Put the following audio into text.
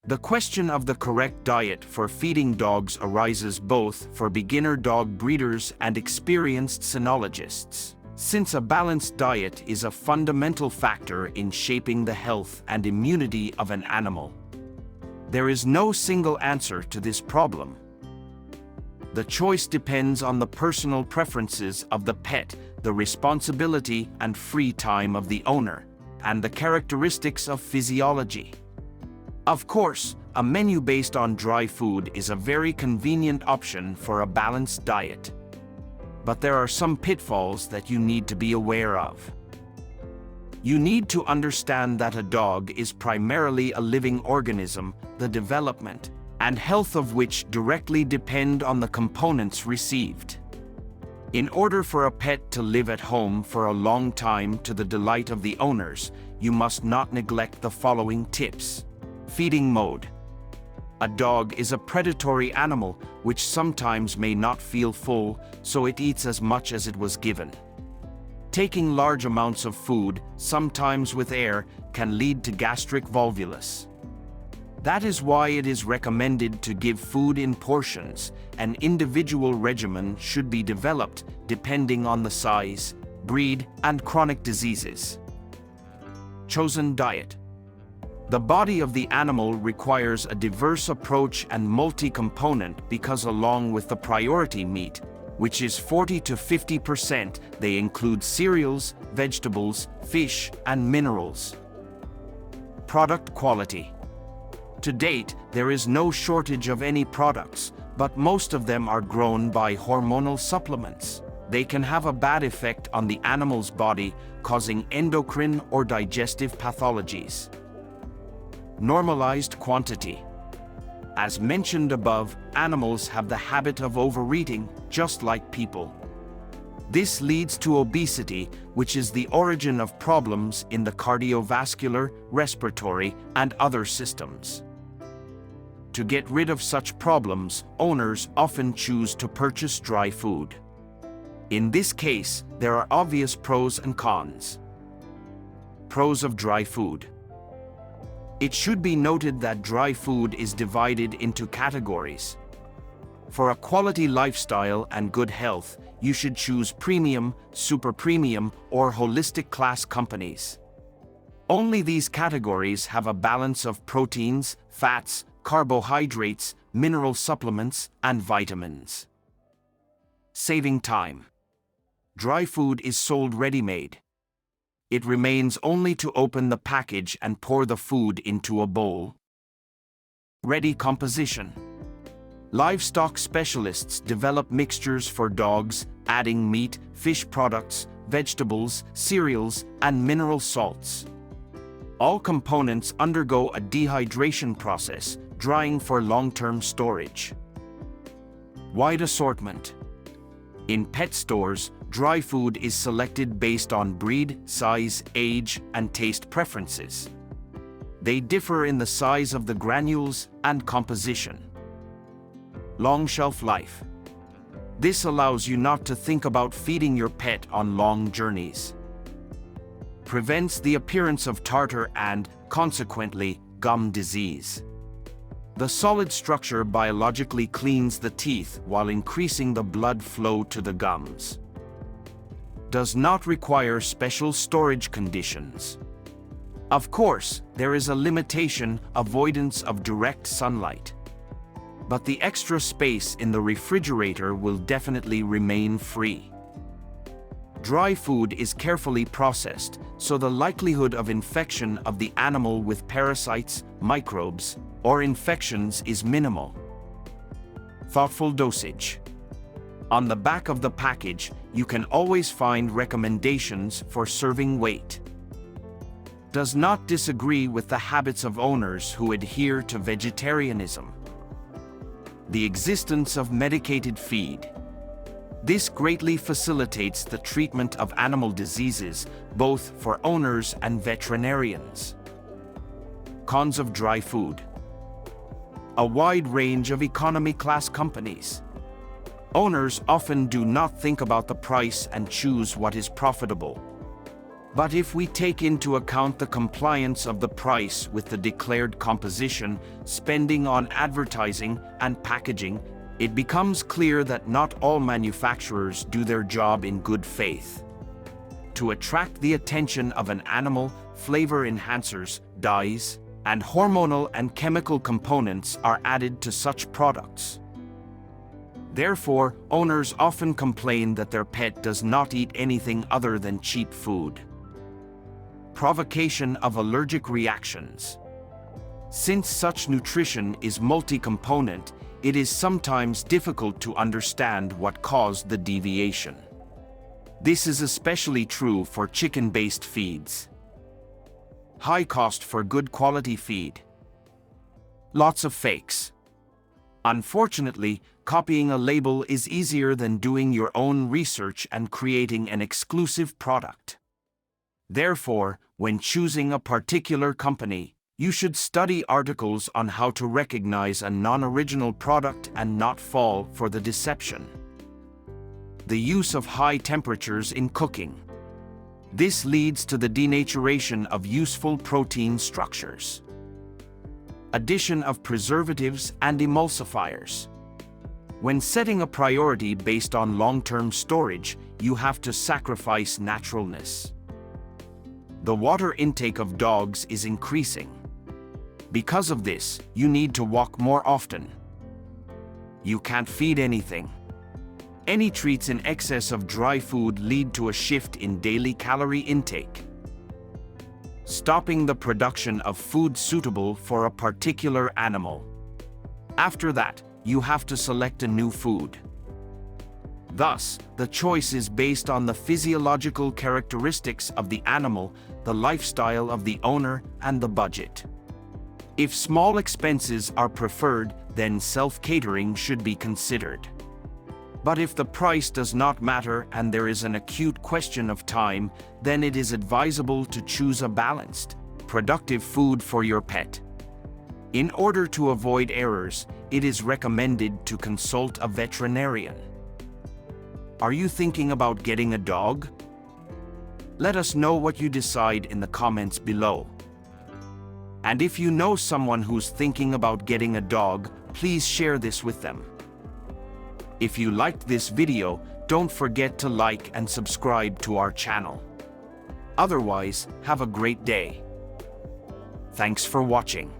The question of the correct diet for feeding dogs arises both for beginner dog breeders and experienced cynologists, since a balanced diet is a fundamental factor in shaping the health and immunity of an animal. There is no single answer to this problem. The choice depends on the personal preferences of the pet, the responsibility and free time of the owner, and the characteristics of physiology. Of course, a menu based on dry food is a very convenient option for a balanced diet. But there are some pitfalls that you need to be aware of. You need to understand that a dog is primarily a living organism, the development and health of which directly depend on the components received. In order for a pet to live at home for a long time to the delight of the owners, you must not neglect the following tips. Feeding mode. A dog is a predatory animal which sometimes may not feel full, so it eats as much as it was given. Taking large amounts of food, sometimes with air, can lead to gastric volvulus. That is why it is recommended to give food in portions. An individual regimen should be developed depending on the size, breed, and chronic diseases. Chosen diet. The body of the animal requires a diverse approach and multi-component because along with the priority meat, which is 40 to 50%, they include cereals, vegetables, fish, and minerals. Product quality. To date, there is no shortage of any products, but most of them are grown by hormonal supplements. They can have a bad effect on the animal's body, causing endocrine or digestive pathologies. Normalized quantity. As mentioned above, animals have the habit of overeating, just like people. This leads to obesity, which is the origin of problems in the cardiovascular, respiratory, and other systems. To get rid of such problems, owners often choose to purchase dry food. In this case, there are obvious pros and cons. Pros of dry food. It should be noted that dry food is divided into categories. For a quality lifestyle and good health, you should choose premium, super premium, or holistic class companies. Only these categories have a balance of proteins, fats, carbohydrates, mineral supplements, and vitamins. Saving time. Dry food is sold ready-made. It remains only to open the package and pour the food into a bowl. Ready composition. Livestock specialists develop mixtures for dogs, adding meat, fish products, vegetables, cereals, and mineral salts. All components undergo a dehydration process, drying for long-term storage. Wide assortment. In pet stores, dry food is selected based on breed, size, age, and taste preferences. They differ in the size of the granules and composition. Long shelf life. This allows you not to think about feeding your pet on long journeys. Prevents the appearance of tartar and, consequently, gum disease. The solid structure biologically cleans the teeth while increasing the blood flow to the gums. Does not require special storage conditions. Of course, there is a limitation, avoidance of direct sunlight. But the extra space in the refrigerator will definitely remain free. Dry food is carefully processed, so the likelihood of infection of the animal with parasites, microbes, or infections is minimal. Thoughtful dosage. On the back of the package, you can always find recommendations for serving weight. Does not disagree with the habits of owners who adhere to vegetarianism. The existence of medicated feed. This greatly facilitates the treatment of animal diseases, both for owners and veterinarians. Cons of dry food. A wide range of economy class companies. Owners often do not think about the price and choose what is profitable. But if we take into account the compliance of the price with the declared composition, spending on advertising and packaging, it becomes clear that not all manufacturers do their job in good faith. To attract the attention of an animal, flavor enhancers, dyes, and hormonal and chemical components are added to such products. Therefore, owners often complain that their pet does not eat anything other than cheap food. Provocation of allergic reactions. Since such nutrition is multi-component, it is sometimes difficult to understand what caused the deviation. This is especially true for chicken-based feeds. High cost for good quality feed. Lots of fakes. Unfortunately, copying a label is easier than doing your own research and creating an exclusive product. Therefore, when choosing a particular company, you should study articles on how to recognize a non-original product and not fall for the deception. The use of high temperatures in cooking. This leads to the denaturation of useful protein structures. Addition of preservatives and emulsifiers. When setting a priority based on long-term storage, you have to sacrifice naturalness. The water intake of dogs is increasing. Because of this, you need to walk more often. You can't feed anything. Any treats in excess of dry food lead to a shift in daily calorie intake. Stopping the production of food suitable for a particular animal. After that, you have to select a new food. Thus, the choice is based on the physiological characteristics of the animal, the lifestyle of the owner, and the budget. If small expenses are preferred, then self-catering should be considered. But if the price does not matter and there is an acute question of time, then it is advisable to choose a balanced, productive food for your pet. In order to avoid errors, it is recommended to consult a veterinarian. Are you thinking about getting a dog? Let us know what you decide in the comments below. And if you know someone who's thinking about getting a dog, please share this with them. If you liked this video, don't forget to like and subscribe to our channel. Otherwise, have a great day. Thanks for watching.